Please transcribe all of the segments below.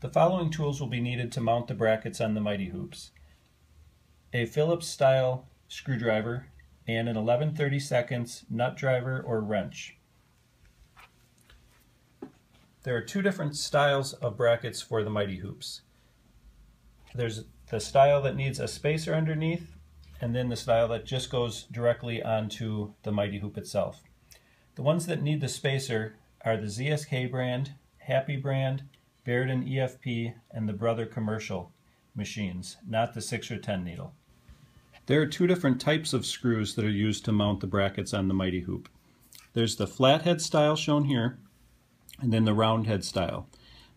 The following tools will be needed to mount the brackets on the Mighty Hoops. A Phillips style screwdriver and an 11/32 nut driver or wrench. There are two different styles of brackets for the Mighty Hoops. There's the style that needs a spacer underneath, and then the style that just goes directly onto the Mighty Hoop itself. The ones that need the spacer are the ZSK brand, Happy brand, Baird and EFP, and the Brother commercial machines, not the 6 or 10 needle. There are two different types of screws that are used to mount the brackets on the Mighty Hoop. There's the flathead style shown here, and then the roundhead style.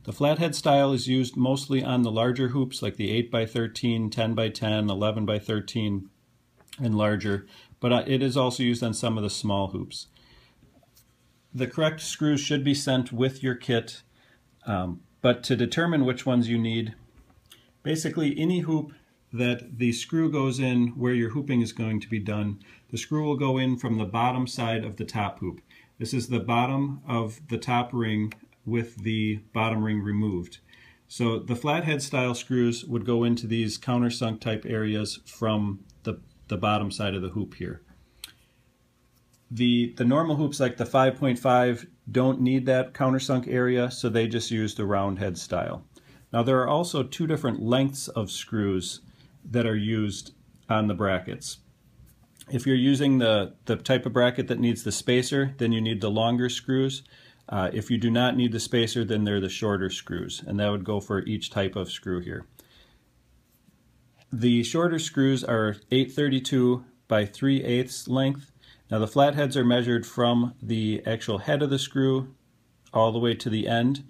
The flathead style is used mostly on the larger hoops like the 8x13, 10x10, 11x13, and larger, but it is also used on some of the small hoops. The correct screws should be sent with your kit, but to determine which ones you need, basically any hoop that the screw goes in where your hooping is going to be done, the screw will go in from the bottom side of the top hoop. This is the bottom of the top ring with the bottom ring removed. So the flathead style screws would go into these countersunk type areas from the bottom side of the hoop here. The normal hoops like the 5.5 don't need that countersunk area, so they just use the roundhead style. Now there are also two different lengths of screws that are used on the brackets. If you're using the type of bracket that needs the spacer, then you need the longer screws. If you do not need the spacer, then they're the shorter screws, and that would go for each type of screw here. The shorter screws are 8/32 by 3/8 length. Now the flatheads are measured from the actual head of the screw all the way to the end.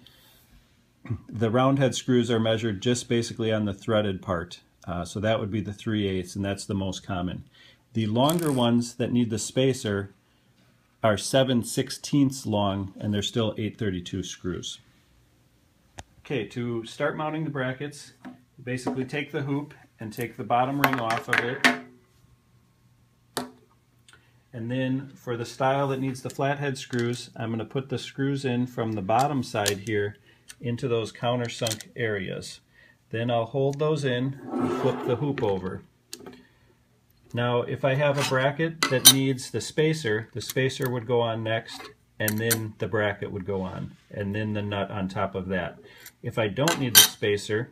The roundhead screws are measured just basically on the threaded part, so that would be the 3/8, and that's the most common. The longer ones that need the spacer are 7/16 long, and they're still 8/32 screws. Okay, to start mounting the brackets, you basically take the hoop and take the bottom ring off of it. And then for the style that needs the flathead screws, I'm going to put the screws in from the bottom side here into those countersunk areas. Then I'll hold those in and flip the hoop over. Now if I have a bracket that needs the spacer would go on next, and then the bracket would go on, and then the nut on top of that. If I don't need the spacer,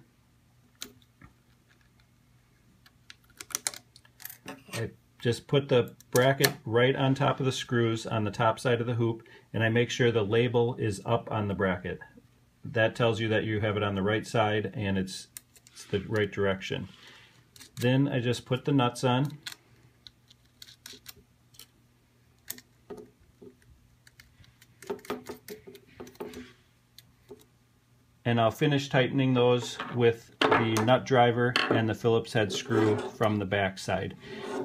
I just put the bracket right on top of the screws on the top side of the hoop, and I make sure the label is up on the bracket. That tells you that you have it on the right side and it's the right direction. Then I just put the nuts on. And I'll finish tightening those with the nut driver and the Phillips head screw from the back side.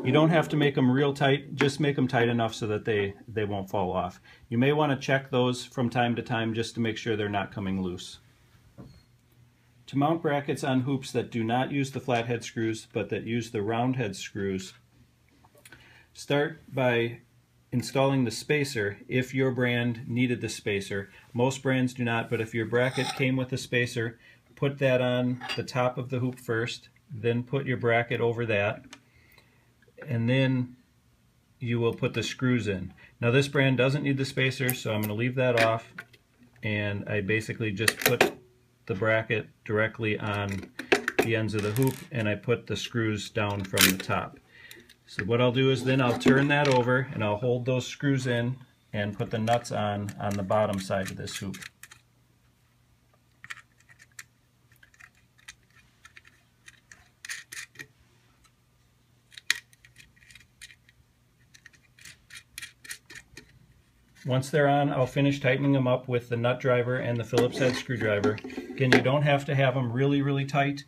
You don't have to make them real tight, just make them tight enough so that they won't fall off. You may want to check those from time to time just to make sure they're not coming loose. To mount brackets on hoops that do not use the flathead screws but that use the roundhead screws, start by installing the spacer if your brand needed the spacer. Most brands do not, but if your bracket came with a spacer, put that on the top of the hoop first, then put your bracket over that, and then you will put the screws in. Now this brand doesn't need the spacer, so I'm going to leave that off, and I basically just put the bracket directly on the ends of the hoop, and I put the screws down from the top. So what I'll do is then I'll turn that over and I'll hold those screws in and put the nuts on the bottom side of this hoop. Once they're on, I'll finish tightening them up with the nut driver and the Phillips head screwdriver. Again, you don't have to have them really tight,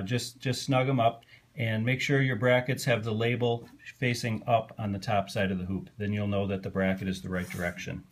just snug them up. And make sure your brackets have the label facing up on the top side of the hoop. Then you'll know that the bracket is the right direction.